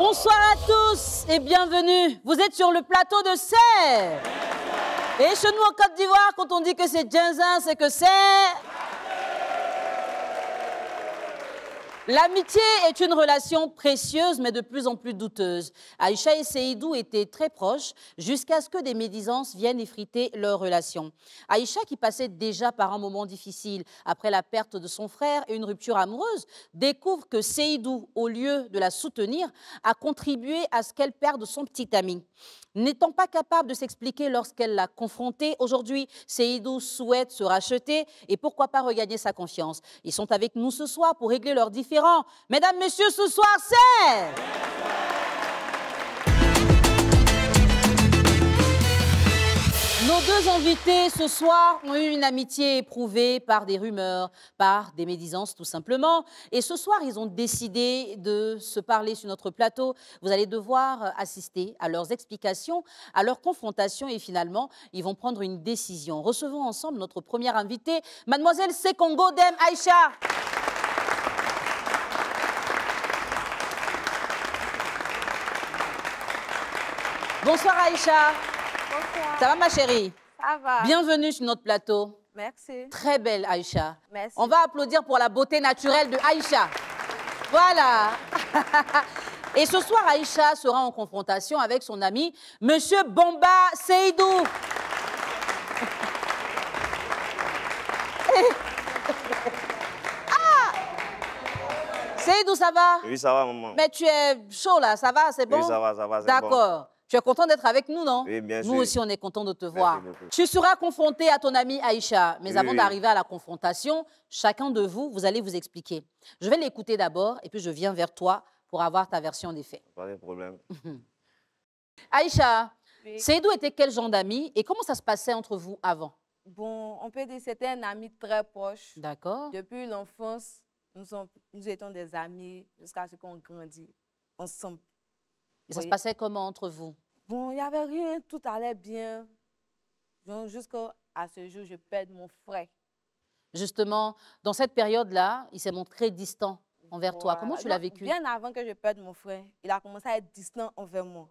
Bonsoir à tous et bienvenue. Vous êtes sur le plateau de Serre. Et chez nous en Côte d'Ivoire, quand on dit que c'est Djinzin, c'est que c'est... L'amitié est une relation précieuse, mais de plus en plus douteuse. Aïcha et Seydou étaient très proches jusqu'à ce que des médisances viennent effriter leur relation. Aïcha, qui passait déjà par un moment difficile après la perte de son frère et une rupture amoureuse, découvre que Seydou, au lieu de la soutenir, a contribué à ce qu'elle perde son petit ami. N'étant pas capable de s'expliquer lorsqu'elle l'a confronté, aujourd'hui, Seydou souhaite se racheter et pourquoi pas regagner sa confiance. Ils sont avec nous ce soir pour régler leurs différends. Mesdames, messieurs, ce soir, c'est... Nos deux invités ce soir ont eu une amitié éprouvée par des rumeurs, par des médisances tout simplement. Et ce soir, ils ont décidé de se parler sur notre plateau. Vous allez devoir assister à leurs explications, à leurs confrontations et finalement, ils vont prendre une décision. Recevons ensemble notre première invitée, Mademoiselle Sekongo Dem Aïcha. Bonsoir Aïcha. Bonsoir. Ça va ma chérie? Ça va. Bienvenue sur notre plateau. Merci. Très belle Aïcha. Merci. On va applaudir pour la beauté naturelle de Aïcha. Voilà. Et ce soir, Aïcha sera en confrontation avec son ami, Monsieur Bomba Seydou. Ah! Seydou, ça va? Oui, ça va, maman. Mais tu es chaud là, ça va, c'est bon? Oui, ça va, c'est bon. D'accord. Tu es content d'être avec nous, non? Oui, bien sûr. Nous aussi, on est content de te voir. beaucoup. Tu seras confronté à ton ami Aïcha. Mais Oui, avant oui. d'arriver à la confrontation, chacun de vous, vous allez vous expliquer. Je vais l'écouter d'abord et puis je viens vers toi pour avoir ta version des faits. Pas de problème. Aïcha, Oui. Seydou était quel genre d'ami et comment ça se passait entre vous avant? Bon, on peut dire que c'était un ami très proche. D'accord. Depuis l'enfance, nous étions des amis jusqu'à ce qu'on grandit ensemble. Et ça se Oui. passait comment entre vous? Bon, il n'y avait rien, tout allait bien. Donc, jusqu'à ce jour, je perds mon frère. Justement, dans cette période-là, il s'est montré distant envers toi. Voilà. Comment tu l'as Donc, vécu? Bien avant que je perde mon frère, il a commencé à être distant envers moi.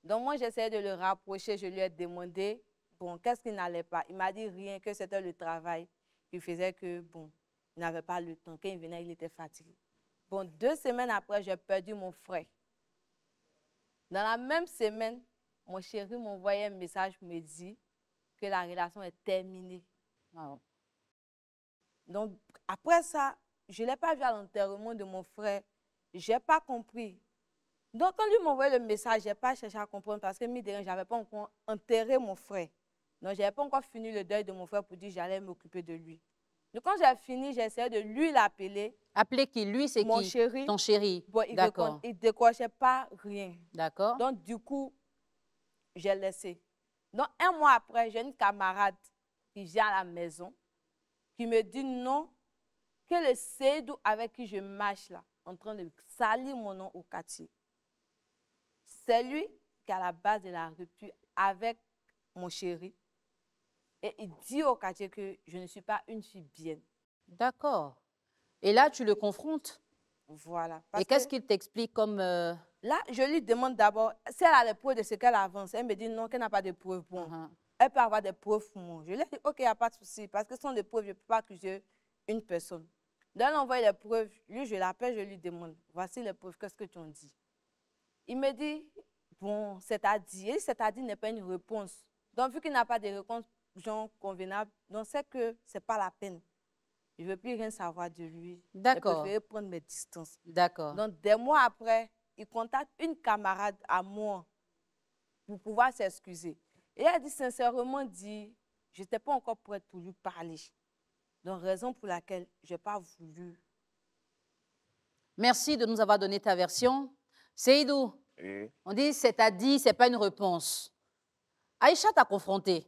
Donc moi, j'essayais de le rapprocher, je lui ai demandé, bon, qu'est-ce qui n'allait pas? Il m'a dit rien, que c'était le travail qui faisait que, bon, il n'avait pas le temps. Quand il venait, il était fatigué. Bon, 2 semaines après, j'ai perdu mon frère. Dans la même semaine, mon chéri m'envoyait un message pour me dire que la relation est terminée. Ah. Donc, après ça, je ne l'ai pas vu à l'enterrement de mon frère. Je n'ai pas compris. Donc, quand lui m'envoyait le message, je n'ai pas cherché à comprendre parce que je n'avais pas encore enterré mon frère. Donc, je n'avais pas encore fini le deuil de mon frère pour dire que j'allais m'occuper de lui. Donc, quand j'ai fini, j'ai essayé de lui l'appeler. Appeler qui? Lui, c'est qui? Mon chéri. Ton chéri. Bon, D'accord. il ne décrochait pas rien. D'accord. Donc, du coup, j'ai laissé. Donc, 1 mois après, j'ai une camarade qui vient à la maison, qui me dit non, que le Seydou avec qui je marche là, en train de salir mon nom au quartier. C'est lui qui est à la base de la rupture avec mon chéri. Et il dit au quartier que je ne suis pas une fille bien. D'accord. Et là, tu le confrontes. Voilà. Et qu'est-ce qu'il t'explique comme... Là, je lui demande d'abord si elle a les preuves de ce qu'elle avance. Elle me dit non, qu'elle n'a pas de preuves. Bon, elle peut avoir des preuves pour moi. Je lui ai dit, ok, il n'y a pas de souci, parce que ce sont des preuves, je ne peux pas accuser une personne. Donc, elle envoie les preuves. Lui, je l'appelle, je lui demande, voici les preuves, qu'est-ce que tu en dis? Il me dit, bon, c'est-à-dire n'est pas une réponse. Donc, vu qu'il n'a pas de réponse convenable, donc c'est que ce n'est pas la peine. Je ne veux plus rien savoir de lui. D'accord. Je préfère prendre mes distances. D'accord. Donc, des mois après, il contacte une camarade à moi pour pouvoir s'excuser. Et elle dit sincèrement, je n'étais pas encore prête pour lui parler. Donc, raison pour laquelle je n'ai pas voulu. Merci de nous avoir donné ta version. Seydou, Oui. on dit c'est-à-dit, ce n'est pas une réponse. Aïcha t'a confronté.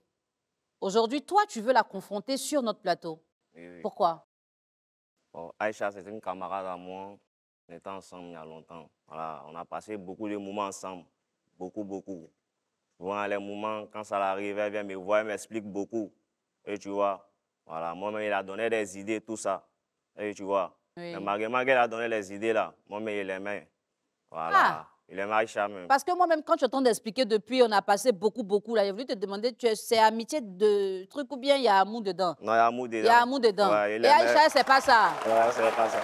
Aujourd'hui, toi, tu veux la confronter sur notre plateau. Oui. Pourquoi? Bon, Aïcha, c'est une camarade à moi. On était ensemble il y a longtemps. Voilà, on a passé beaucoup de moments ensemble. Beaucoup, beaucoup. Souvent, les moments, quand ça l'arrive, elle vient me voir, elle m'explique beaucoup. Et tu vois, voilà, moi-même, il a donné des idées, tout ça. Et tu vois, Oui. mais malgré qu'elle a donné les idées là, moi-même, il les met. Voilà. Ah. Il aime Aïcha même. Parce que moi-même, quand je t'entends d'expliquer depuis, on a passé beaucoup là. J'ai voulu te demander, c'est amitié de truc ou bien il y a amour dedans? Non, il y a amour dedans. Il y a amour dedans. Ouais, et Aïcha, c'est pas ça. Ouais, c'est pas ça.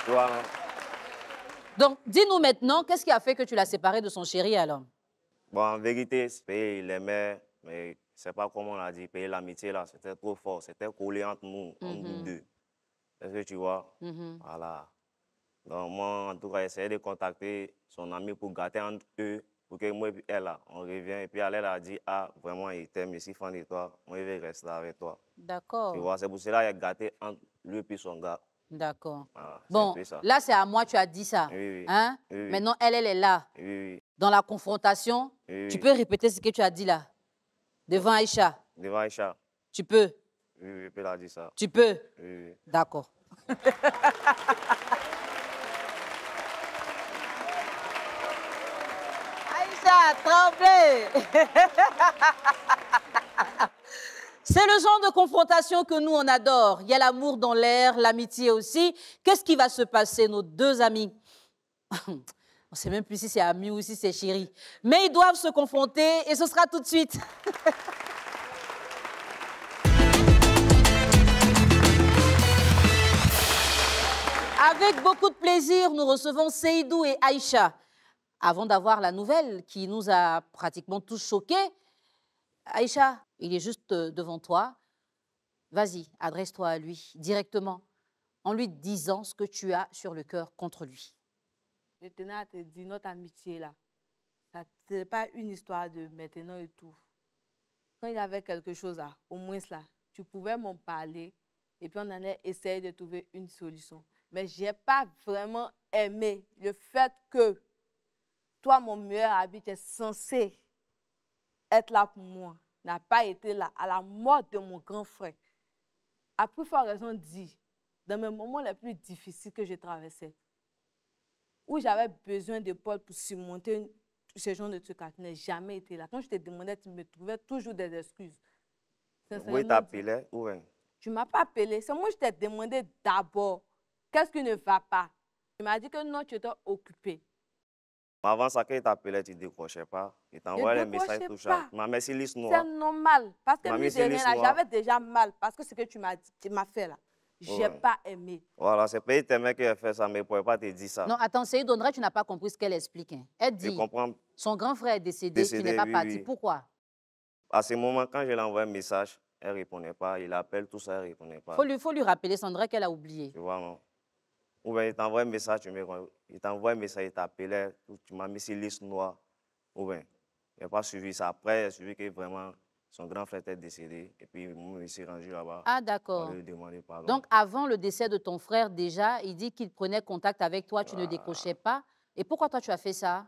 Tu vois, non? Donc, dis-nous maintenant, qu'est-ce qui a fait que tu l'as séparé de son chéri alors? Bon, en vérité, il aimait, mais c'est pas comme on l'a dit, l'amitié là, c'était trop fort, c'était collé entre nous deux. Est-ce que tu vois? Voilà. Donc moi, en tout cas, j'essayais de contacter son ami pour gâter entre eux, pour que moi et elle, là, on revient. Et puis elle a dit, ah, vraiment, il t'aime, ici, fan de toi, moi, je vais rester avec toi. D'accord. Tu vois, c'est pour cela qu'il a gâté entre lui et son gars. D'accord. Voilà, bon, là, c'est à moi, tu as dit ça. Oui, oui. Hein? Oui, oui. Maintenant, elle est là. Oui, oui. Dans la confrontation, Oui, tu oui. peux répéter ce que tu as dit là, devant Aïcha. Devant Aïcha. Tu peux. Oui, oui, je peux la dire ça. Tu peux. Oui, oui. D'accord. Aïcha, tremblez. C'est le genre de confrontation que nous, on adore. Il y a l'amour dans l'air, l'amitié aussi. Qu'est-ce qui va se passer, nos deux amis? On ne sait même plus si c'est ami ou si c'est chéri. Mais ils doivent se confronter et ce sera tout de suite. Avec beaucoup de plaisir, nous recevons Seydou et Aïcha. Avant d'avoir la nouvelle qui nous a pratiquement tous choqués, Aïcha, il est juste devant toi. Vas-y, adresse-toi à lui directement en lui disant ce que tu as sur le cœur contre lui. Je tenais à te dire, notre amitié là, ce n'est pas une histoire de maintenant et tout. Quand il y avait quelque chose là, au moins là, tu pouvais m'en parler et puis on allait essayer de trouver une solution. Mais je n'ai pas vraiment aimé le fait que toi, mon meilleur ami, tu es censé être là pour moi, n'a pas été là à la mort de mon grand frère. À plus forte raison dit, dans mes moments les plus difficiles que j'ai traversés, où j'avais besoin de Paul pour surmonter ce genre de truc, tu n'as jamais été là. Quand je te demandais, tu me trouvais toujours des excuses. Oui, t'appelais, oui. Tu ne m'as pas appelé. C'est moi qui t'ai demandé d'abord qu'est-ce qui ne va pas. Tu m'as dit que non, tu étais occupé. Avant ça, quand il t'appelait, tu ne décrochais pas. Il t'envoyait les messages tout ça. Ma mère, c'est liste noire. C'est normal. Parce que j'avais déjà mal. Parce que ce que tu m'as fait là, je n'ai pas aimé. Voilà, c'est pas t'aimais qui a fait ça, mais il ne pouvait pas te dire ça. Non, attends, Seydou, tu n'as pas compris ce qu'elle explique. Hein. Elle dit, son grand frère est décédé, tu n'es pas parti. Oui. Pourquoi? À ce moment, quand je lui envoie un message, elle ne répondait pas. Il appelle, tout ça, elle ne répondait pas. Faut lui rappeler, Sandra, qu'elle a oublié. Tu vois, non? Ou bien il t'envoie un message, il t'envoie un message, il t'appelait, tu m'as mis sur liste noire. Ou bien, il n'a pas suivi ça. Après, il a suivi que vraiment son grand frère était décédé. Et puis, il s'est rendu là-bas. Ah, d'accord. On lui demandait pardon. Donc, avant le décès de ton frère, déjà, il dit qu'il prenait contact avec toi, tu ne décrochais pas. Et pourquoi toi, tu as fait ça?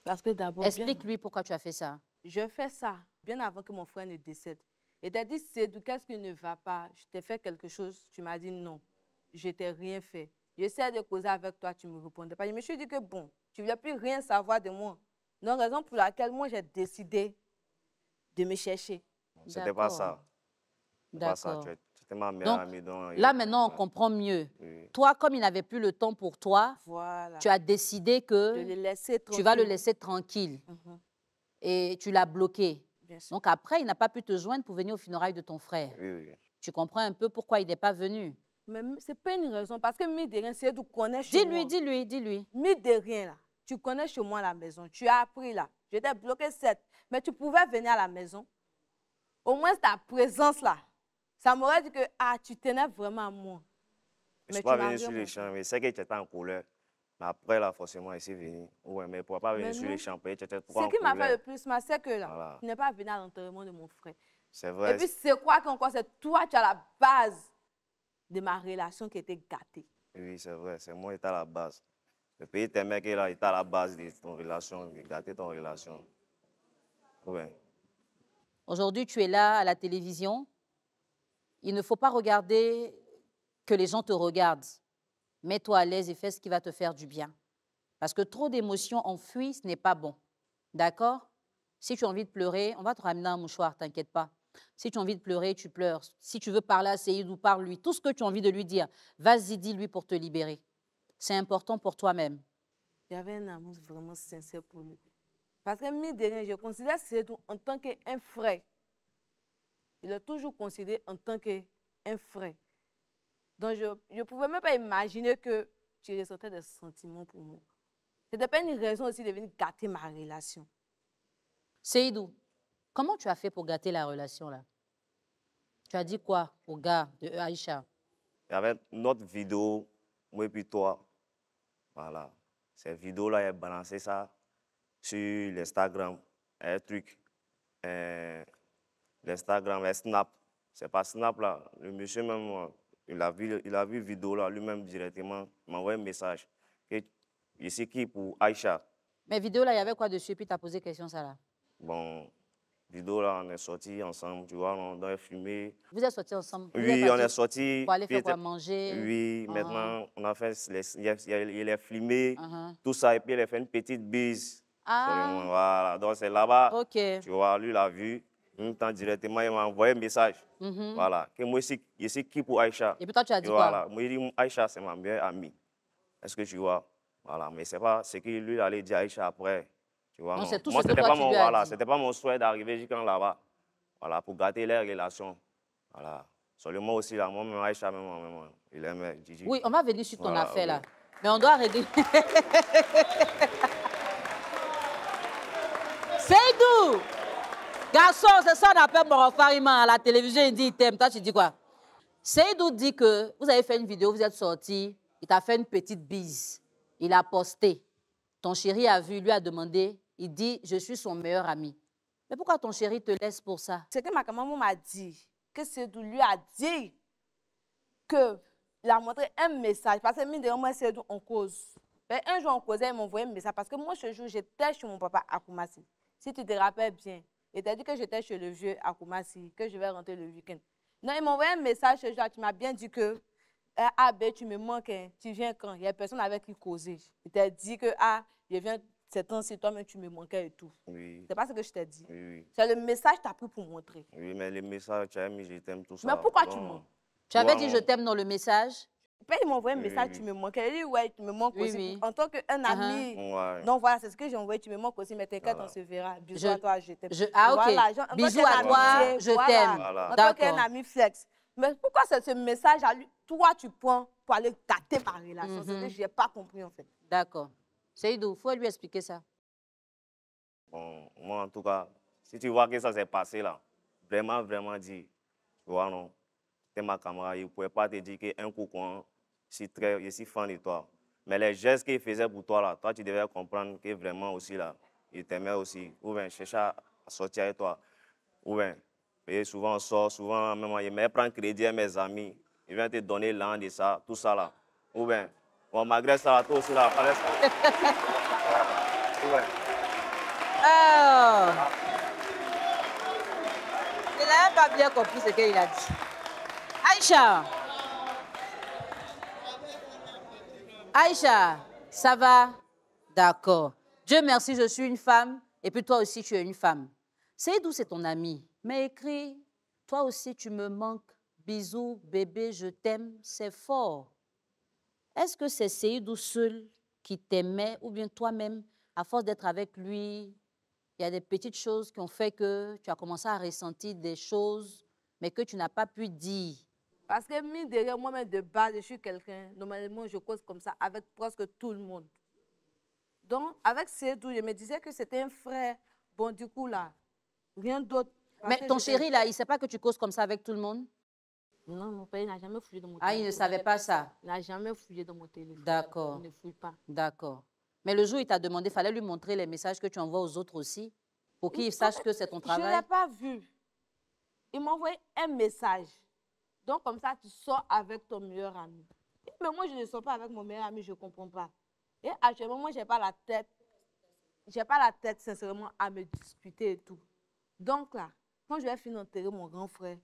Parce que d'abord... Explique-lui pourquoi tu as fait ça. Je fais ça bien avant que mon frère ne décède. Et tu as dit, Seydou, qu'est-ce qui ne va pas? Je t'ai fait quelque chose, tu m'as dit non. Je t'ai rien fait. J'essaie de causer avec toi, tu ne me répondais pas. Je me suis dit que bon, tu ne voulais plus rien savoir de moi. Donc, raison pour laquelle moi, j'ai décidé de me chercher. C'était pas ça. D'accord. Tu étais ma meilleure amie. Donc, là, maintenant, on comprend mieux. Oui. Toi, comme il n'avait plus le temps pour toi, tu as décidé que tu vas le laisser tranquille. Et tu l'as bloqué. Donc, après, il n'a pas pu te joindre pour venir au funérailles de ton frère. Oui. Tu comprends un peu pourquoi il n'est pas venu? Mais ce n'est pas une raison, parce que mine de rien, c'est tu connais chez moi. Dis-lui. Mine de rien, là, tu connais chez moi la maison. Tu as appris là. J'étais bloqué 7. Mais tu pouvais venir à la maison. Au moins, ta présence là, ça m'aurait dit que tu tenais vraiment à moi. Je ne suis pas venu sur les champs, mais c'est que tu étais en colère. Mais après, là, forcément, il s'est venu. Oui, mais pour ne pas venir sur les champs, tu étais trop en colère. Ce qui m'a fait le plus mal, c'est que là, tu n'es pas venu à l'enterrement de mon frère. C'est vrai. Et puis, c'est quoi qu'encore? C'est toi qui as la base de ma relation qui était gâtée. Oui, c'est vrai. C'est moi qui étais à la base. Le pays t'aimait qu'il était à la base de ton relation, de gâter ton relation. Oui. Aujourd'hui, tu es là à la télévision. Il ne faut pas regarder que les gens te regardent. Mets-toi à l'aise et fais ce qui va te faire du bien. Parce que trop d'émotions enfouies, ce n'est pas bon. D'accord? Si tu as envie de pleurer, on va te ramener un mouchoir, t'inquiète pas. Si tu as envie de pleurer, tu pleures. Si tu veux parler à Seydou, parle-lui. Tout ce que tu as envie de lui dire, vas-y, dis-lui pour te libérer. c'est important pour toi-même. J'avais un amour vraiment sincère pour lui. Parce que, mine de rien, je considère Seydou en tant qu'un frère. Je l'ai toujours considéré en tant qu'un frère. Donc, je ne pouvais même pas imaginer que tu ressentais des sentiments pour moi. Ce n'était pas une raison aussi de venir gâter ma relation. Seydou, comment tu as fait pour gâter la relation là? Tu as dit quoi au gars de Aïcha? Il y avait notre vidéo, moi et puis toi. Voilà. Cette vidéo-là, elle a balancé ça sur l'Instagram. Un truc. L'Instagram, un Snap. C'est pas Snap là. Le monsieur même, il a vu la vidéo là lui-même directement. Il m'a envoyé un message. Je suis qui pour Aïcha? Mais vidéo là, il y avait quoi dessus? Puis tu as posé question ça là? Bon, vidéo là, on est sortis ensemble, tu vois, on a fumé. Vous êtes sortis ensemble? Oui, on est sortis. Pour aller faire quoi, manger? Oui, maintenant, on a fait, il est filmé, tout ça, et puis il a fait une petite bise. Ah. Voilà, donc c'est là-bas, Ok. tu vois, lui l'a vu, en même temps, directement, il m'a envoyé un message. Voilà, que moi, je suis qui pour Aïcha? Et puis toi, tu as dit voilà, quoi? moi, il dit, Aïcha, c'est ma meilleure amie. Est-ce que tu vois? Voilà, mais c'est pas ce qu'il lui allait dire à Aïcha après. Tu vois, non, c'est tout moi, ce que toi, tu lui as dit. c'était pas mon souhait d'arriver jusqu'en là-bas. Voilà, pour gâter les relations. Voilà. Seulement aussi, là, moi-même, Aïcha, même, il aimait Gigi. Oui, on va venir sur ton Voilà, affaire, oui. là. Mais on doit régler. Seydou! Garçon, c'est ça qu'on appelle Morofarima à la télévision, il dit il t'aime. Toi, tu dis quoi? Seydou dit que vous avez fait une vidéo, vous êtes sortis, il t'a fait une petite bise. Il a posté. Ton chéri a vu, il lui a demandé, il dit, je suis son meilleur ami. Mais pourquoi ton chéri te laisse pour ça? C'est que ma maman m'a dit que Seydou lui a dit que il a montré un message. Parce que mine de rien, moi, Seydou, on cause. Mais un jour, on causait, il m'a envoyé un message. Parce que moi, ce jour, j'étais chez mon papa à Koumassi. Si tu te rappelles bien, il t'a dit que j'étais chez le vieux à Koumassi, que je vais rentrer le week-end. Non, il m'a envoyé un message ce jour, tu m'as bien dit que ah, ben, tu me manques, hein. Tu viens quand? Il n'y a personne avec qui causer. Il t'a dit que ah, je viens ces temps-ci, toi-même, tu me manquais et tout. Oui. C'est pas ce que je t'ai dit. Oui, oui. C'est le message que tu as pris pour montrer. Oui, mais les messages, tu as mis, je t'aime, tout ça. Mais pourquoi tu Bon, mens? Tu avais dit je t'aime dans le message? Puis il m'a envoyé un Oui, message, oui. tu me manquais. Il dit, ouais, tu me manques Oui, aussi. oui. En tant qu'un ami. Ouais. Donc voilà, c'est ce que j'ai envoyé, tu me manques aussi, mais t'inquiète, Voilà. on se verra. Bisous à toi, je t'aime. Ah, ok. Voilà, genre, en tant Bisous qu'un à toi, amitié, je t'aime. Voilà. En tant qu'un D'accord. ami flex. Mais pourquoi c'est ce message à lui, toi, tu prends pour aller gâter ma relation? C'est ce que je n'ai pas compris, en fait. D'accord. Seydou, il faut lui expliquer ça. Bon, moi, en tout cas, si tu vois que ça s'est passé là, vraiment, vraiment dit, tu vois, non, t'es ma camarade, il ne pouvait pas te dire qu'un coup, je suis fan de toi. Mais les gestes qu'il faisait pour toi là, toi, tu devais comprendre que vraiment aussi là, il t'aimait aussi. Ou bien, chercher à sortir avec toi. Ou bien, et souvent on sort, souvent même, il me prend crédit à mes amis, il vient te donner l'an de ça, tout ça là. Ou bien, bon, malgré ça, toi aussi là, fallait ça. Ou bien. Oh. Il n'a pas bien compris ce qu'il a dit. Aïcha. Aïcha, ça va? D'accord. Dieu merci, je suis une femme et puis toi aussi tu es une femme. Seydou, c'est ton ami. Mais écrit, toi aussi tu me manques. Bisous, bébé, je t'aime. C'est fort. Est-ce que c'est Seydou seul qui t'aimait ou bien toi-même, à force d'être avec lui, il y a des petites choses qui ont fait que tu as commencé à ressentir des choses, mais que tu n'as pas pu dire? Parce que mine de rien, moi-même de base, je suis quelqu'un, normalement, je cause comme ça avec presque tout le monde. Donc, avec Seydou, je me disais que c'était un frère. Bon, du coup, là, rien d'autre. Parce Mais que ton j'étais- chéri, là, il ne sait pas que tu causes comme ça avec tout le monde? Non, mon père, il n'a jamais fouillé dans mon Ah, téléphone. il ne savait pas ça? Il n'a jamais fouillé dans mon téléphone. D'accord. Il ne fouille pas. D'accord. Mais le jour où il t'a demandé, il fallait lui montrer les messages que tu envoies aux autres aussi, pour qu'ils sachent que c'est ton Je ne travail? l'ai pas vu. Il m'a envoyé un message. Donc, comme ça, tu sors avec ton meilleur ami. Mais moi, je ne sors pas avec mon meilleur ami, je ne comprends pas. Et actuellement, moi, je n'ai pas la tête. Je n'ai pas la tête, sincèrement, à me disputer et tout. Donc, là, quand je vais finir d'enterrer mon grand frère,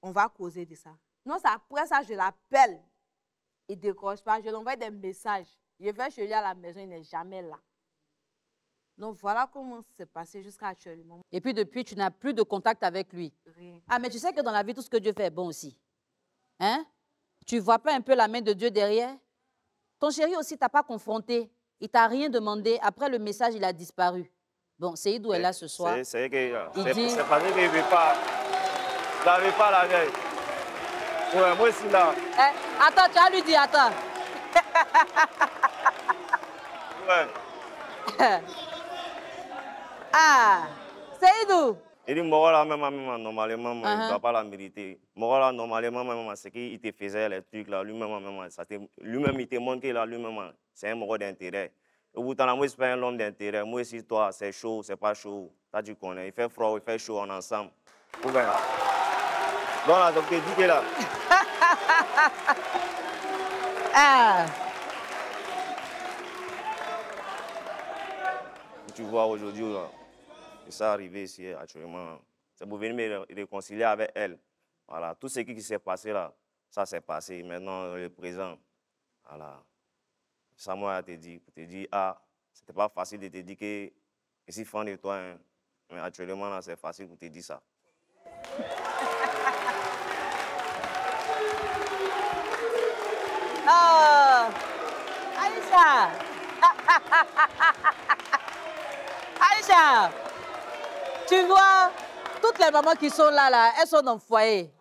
on va causer de ça. Non, c'est après ça, je l'appelle. Il ne décroche pas. Je lui envoie des messages. Je vais chez lui à la maison, il n'est jamais là. Donc, voilà comment c'est passé jusqu'à actuellement. Et puis depuis, tu n'as plus de contact avec lui. Rien. Ah, mais tu sais que dans la vie, tout ce que Dieu fait est bon aussi. Hein? Tu ne vois pas un peu la main de Dieu derrière? ton chéri aussi t'a pas confronté. Il t'a rien demandé. Après le message, il a disparu. Bon, Seydou est là ce soir. C'est parce qu'il Il ne veut pas. Il n'avait pas la veille. Ouais, moi aussi là. Attends, tu as lui dit, attends. Ouais. Ah, Seydou. Il dit, moi là, même normalement, il ne doit pas la mériter. Moi là, normalement, même, c'est qu'il te faisait les trucs là, lui-même, il te montre que là, lui-même, c'est un mot d'intérêt. Au bout de temps, moi, je suis pas un homme d'intérêt. Moi, si toi, c'est chaud, c'est pas chaud. Ça, tu connais. Il fait froid, il fait chaud, on est ensemble. Ou bien. Donc là, donc, tu dis que là. Ah. Tu vois, aujourd'hui, ça arrivé ici actuellement. C'est pour venir me réconcilier avec elle. Voilà. Tout ce qui s'est passé là, ça s'est passé. Maintenant, le présent. Voilà. Ça, moi, je te dis, pour te dire, c'était pas facile de te dire que je suis fan de toi. Hein. Mais actuellement, là, c'est facile pour te dire ça. Oh, Aïcha. Aïcha, tu vois, toutes les mamans qui sont là, elles sont dans le foyer.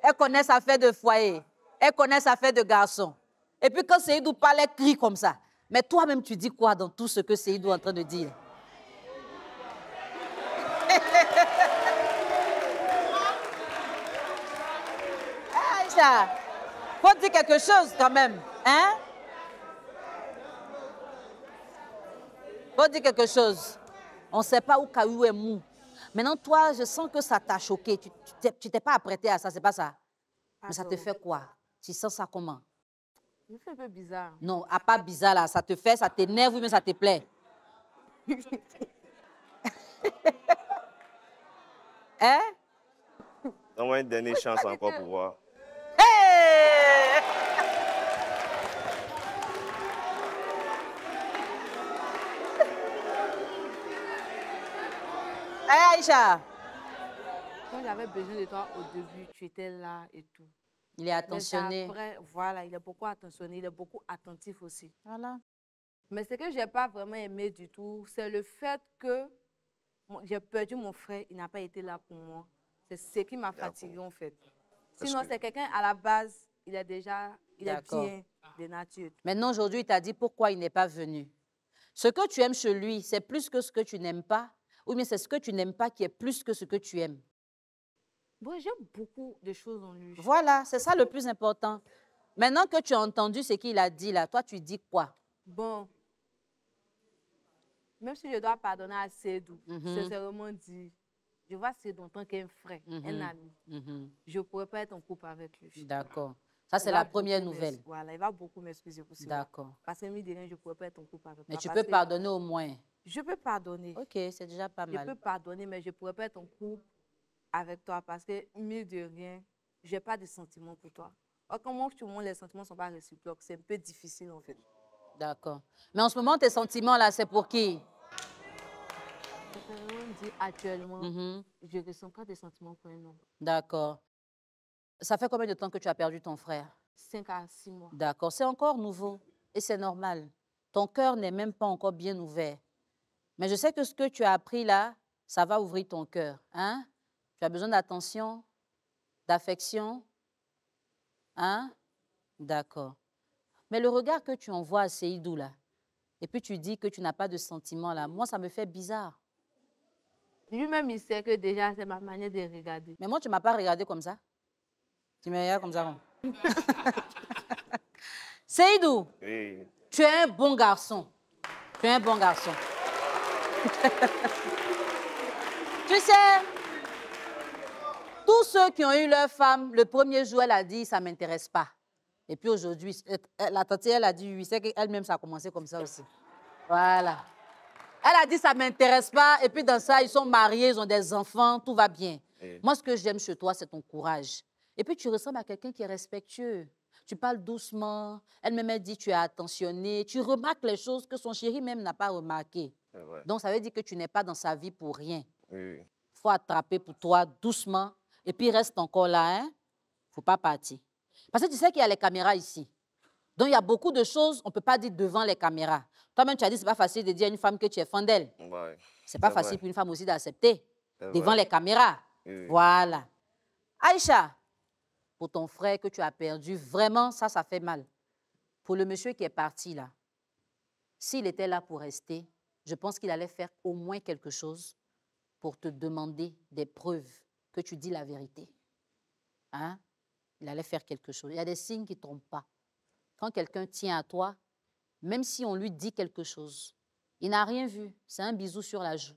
Elles connaissent affaire de foyer. Elles connaissent affaire de garçon. Et puis quand Seydou parle, elle crie comme ça. Mais toi-même, tu dis quoi dans tout ce que Seydou est en train de dire? Aïcha, faut dire quelque chose quand même, hein? Faut dire quelque chose. On ne sait pas où Caillou est mou. Maintenant, toi, je sens que ça t'a choqué. Tu t'es pas apprêté à ça, c'est pas ça? Mais ça te fait quoi? Tu sens ça comment? Ça me fait un peu bizarre. Non, pas bizarre là. Ça te fait, ça t'énerve ou bien ça te plaît? Hein? Donne-moi une dernière chance encore pour voir. Hey! Hey, Aïcha! Quand j'avais besoin de toi au début, tu étais là et tout. Il est attentionné. Après, voilà, il est beaucoup attentionné, il est beaucoup attentif aussi. Voilà. Mais ce que je n'ai pas vraiment aimé du tout, c'est le fait que j'ai perdu mon frère, il n'a pas été là pour moi. C'est ce qui m'a fatigué en fait. Sinon, c'est quelqu'un à la base, il est bien de nature. Maintenant, aujourd'hui, il t'a dit pourquoi il n'est pas venu. Ce que tu aimes chez lui, c'est plus que ce que tu n'aimes pas, ou bien c'est ce que tu n'aimes pas qui est plus que ce que tu aimes. Bon, j'aime beaucoup de choses en lui. Voilà, c'est ça le plus important. Maintenant que tu as entendu ce qu'il a dit là, toi, tu dis quoi? Bon, même si je dois pardonner à Seydou, sincèrement dit, je vois Seydou en tant qu'un frère, un ami. Je ne pourrais pas être en couple avec lui. D'accord. Ça, c'est la première nouvelle. Voilà, il va beaucoup m'excuser pour cela. D'accord. Parce que je ne pourrais pas être en couple avec lui. Mais tu peux pardonner au moins. Je peux pardonner. Ok, c'est déjà pas mal. Je peux pardonner, mais je ne pourrais pas être en couple avec toi parce que, mieux de rien, je n'ai pas de sentiments pour toi. Or, comment tu montres les sentiments ne sont pas réciproques, c'est un peu difficile en fait. D'accord. Mais en ce moment, tes sentiments là, c'est pour qui? Actuellement, je ne ressens pas de sentiments pour un homme. D'accord. Ça fait combien de temps que tu as perdu ton frère? 5 à 6 mois. D'accord, c'est encore nouveau et c'est normal. Ton cœur n'est même pas encore bien ouvert. Mais je sais que ce que tu as appris là, ça va ouvrir ton cœur. Hein? Tu as besoin d'attention, d'affection. Hein? D'accord. Mais le regard que tu envoies à Seydou là, et puis tu dis que tu n'as pas de sentiments là, moi ça me fait bizarre. Lui-même, il sait que déjà c'est ma manière de regarder. Mais moi, tu ne m'as pas regardé comme ça. Tu me regardes comme ça. Seydou, Oui. tu es un bon garçon. Tu es un bon garçon. Tu sais, tous ceux qui ont eu leur femme, le premier jour, elle a dit, ça ne m'intéresse pas. Et puis aujourd'hui, la tante, elle a dit oui, c'est qu'elle-même, ça a commencé comme ça aussi. Voilà. Elle a dit, ça ne m'intéresse pas. Et puis dans ça, ils sont mariés, ils ont des enfants, tout va bien. Oui. Moi, ce que j'aime chez toi, c'est ton courage. Et puis tu ressembles à quelqu'un qui est respectueux. Tu parles doucement. Elle-même, elle dit, tu es attentionné. Tu remarques les choses que son chéri même n'a pas remarquées. Donc, ça veut dire que tu n'es pas dans sa vie pour rien. Oui. Il faut attraper pour toi doucement. Et puis, reste encore là. Hein? Il ne faut pas partir. Parce que tu sais qu'il y a les caméras ici. Donc, il y a beaucoup de choses, on ne peut pas dire devant les caméras. Toi-même, tu as dit que ce n'est pas facile de dire à une femme que tu es fan d'elle. Ouais, Ce n'est pas facile pour une femme aussi d'accepter devant vrai. les caméras. Oui. Voilà. Aïcha, pour ton frère que tu as perdu, vraiment, ça fait mal. Pour le monsieur qui est parti là, s'il était là pour rester, je pense qu'il allait faire au moins quelque chose pour te demander des preuves que tu dis la vérité. Hein? Il allait faire quelque chose. Il y a des signes qui ne trompent pas. Quand quelqu'un tient à toi, même si on lui dit quelque chose, il n'a rien vu. C'est un bisou sur la joue.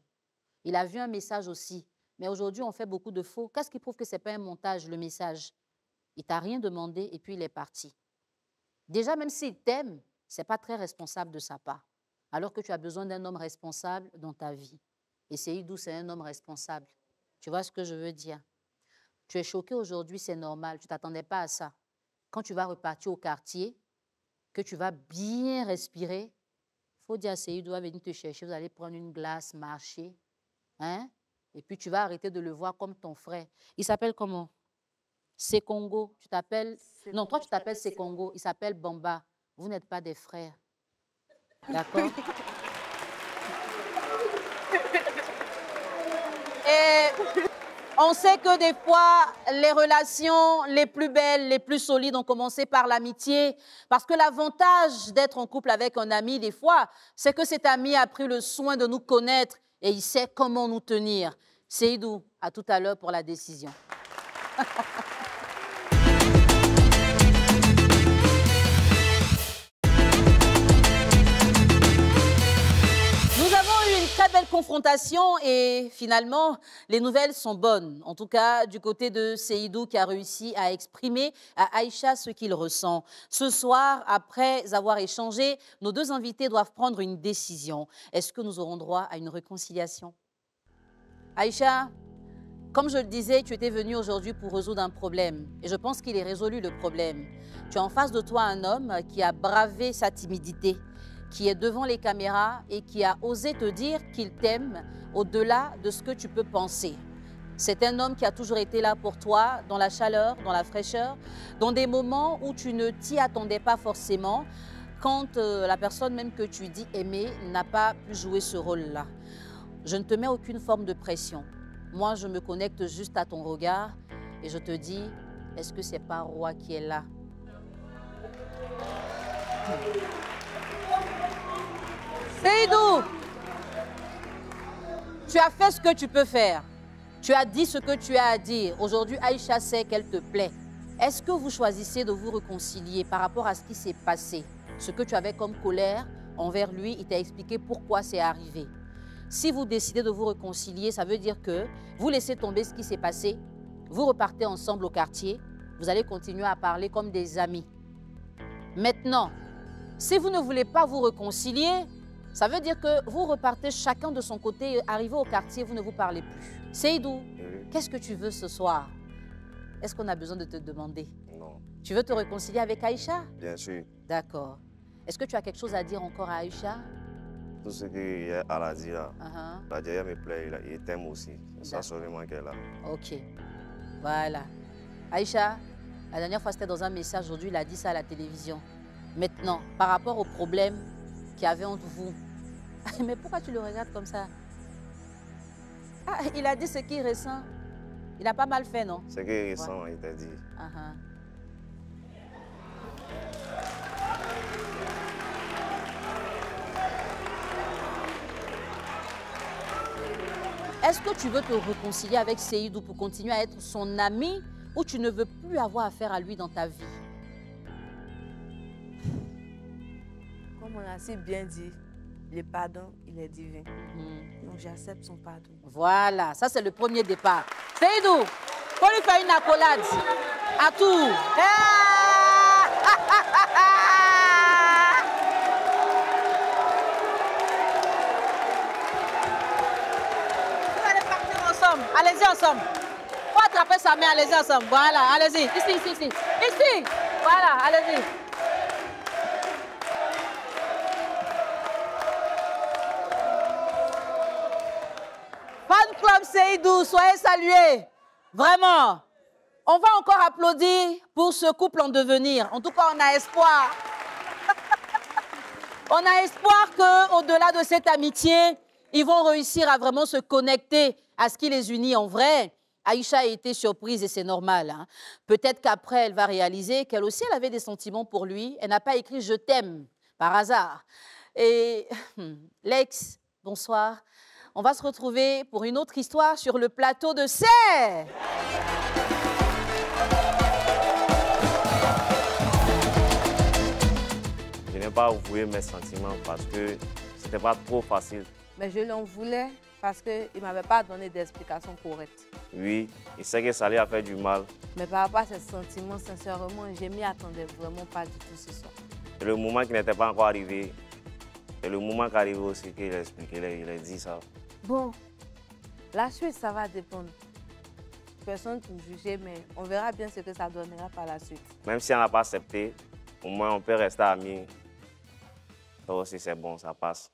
Il a vu un message aussi. Mais aujourd'hui, on fait beaucoup de faux. Qu'est-ce qui prouve que ce n'est pas un montage, le message? Il ne t'a rien demandé et puis il est parti. Déjà, même s'il t'aime, ce n'est pas très responsable de sa part. Alors que tu as besoin d'un homme responsable dans ta vie. Et Seydou, c'est un homme responsable. Tu vois ce que je veux dire? Tu es choqué aujourd'hui, c'est normal. Tu ne t'attendais pas à ça. Quand tu vas repartir au quartier, que tu vas bien respirer, il faut dire à Seydou, va venir te chercher, vous allez prendre une glace, marcher. Hein? Et puis tu vas arrêter de le voir comme ton frère. Il s'appelle comment? Sekongo. Tu t'appelles... Non, toi tu t'appelles Sekongo. Il s'appelle Bamba. Vous n'êtes pas des frères. D'accord? Et on sait que des fois, les relations les plus belles, les plus solides ont commencé par l'amitié. Parce que l'avantage d'être en couple avec un ami, des fois, c'est que cet ami a pris le soin de nous connaître et il sait comment nous tenir. Seydou, à tout à l'heure pour la décision. Nous avons eu une très belle confrontation et finalement, les nouvelles sont bonnes. En tout cas, du côté de Seydou qui a réussi à exprimer à Aïcha ce qu'il ressent. Ce soir, après avoir échangé, nos deux invités doivent prendre une décision. Est-ce que nous aurons droit à une réconciliation? Aïcha, comme je le disais, tu étais venue aujourd'hui pour résoudre un problème. Et je pense qu'il est résolu, le problème. Tu as en face de toi un homme qui a bravé sa timidité, qui est devant les caméras et qui a osé te dire qu'il t'aime au-delà de ce que tu peux penser. C'est un homme qui a toujours été là pour toi, dans la chaleur, dans la fraîcheur, dans des moments où tu ne t'y attendais pas forcément, quand la personne même que tu dis aimer n'a pas pu jouer ce rôle-là. Je ne te mets aucune forme de pression. Moi, je me connecte juste à ton regard et je te dis, est-ce que c'est pas Roi qui est là? Seydou, tu as fait ce que tu peux faire. Tu as dit ce que tu as à dire. Aujourd'hui, Aïcha sait qu'elle te plaît. Est-ce que vous choisissez de vous réconcilier par rapport à ce qui s'est passé? Ce que tu avais comme colère envers lui, il t'a expliqué pourquoi c'est arrivé. Si vous décidez de vous réconcilier, ça veut dire que vous laissez tomber ce qui s'est passé, vous repartez ensemble au quartier, vous allez continuer à parler comme des amis. Maintenant, si vous ne voulez pas vous réconcilier, ça veut dire que vous repartez chacun de son côté, arrivez au quartier, vous ne vous parlez plus. Seydou, qu'est-ce que tu veux ce soir? Est-ce qu'on a besoin de te demander? Non. Tu veux te réconcilier avec Aïcha? Bien sûr. D'accord. Est-ce que tu as quelque chose à dire encore à Aïcha? Tout ce qu'elle a dit là, la Dieu me plaît, il t'aime aussi. C'est ça seulement qu'elle a. Ok. Voilà. Aïcha, la dernière fois c'était dans un message, aujourd'hui il a dit ça à la télévision. Maintenant, par rapport au problème qu'il y avait entre vous, mais pourquoi tu le regardes comme ça? Ah, il a dit ce qu'il ressent. Il a pas mal fait, non? Ce qu'il ressent, il t'a dit. Est-ce que tu veux te réconcilier avec Seydou pour continuer à être son ami ou tu ne veux plus avoir affaire à lui dans ta vie? Comme on l'a si bien dit, le pardon, il est divin. Donc j'accepte son pardon. Voilà, ça c'est le premier départ. Seydou, faut lui faire une accolade à tout. Allez-y ensemble. Faut attraper sa main, allez-y ensemble. Voilà, allez-y. Ici, ici, ici. Ici. Voilà, allez-y. Fan Club Seydou, soyez salués. Vraiment. On va encore applaudir pour ce couple en devenir. En tout cas, on a espoir On a espoir qu'au-delà de cette amitié, ils vont réussir à vraiment se connecter à ce qui les unit en vrai. Aïcha a été surprise et c'est normal. Hein. Peut-être qu'après, elle va réaliser qu'elle aussi, elle avait des sentiments pour lui. Elle n'a pas écrit « je t'aime » par hasard. Et Lex, bonsoir. On va se retrouver pour une autre histoire sur le plateau de Serre. Je n'ai pas avoué mes sentiments parce que c'était pas trop facile. Mais je l'en voulais parce qu'il ne m'avait pas donné d'explication correcte. Oui, il sait que ça allait faire du mal. Mais par rapport à ces sentiments, sincèrement, je m'y attendais vraiment pas du tout ce soir. C'est le moment qui n'était pas encore arrivé. C'est le moment qui est arrivé aussi qu'il a expliqué, il a dit ça. Bon, la suite, ça va dépendre. Personne pour juger, mais on verra bien ce que ça donnera par la suite. Même si on n'a pas accepté, au moins on peut rester amis. Ça aussi c'est bon, ça passe.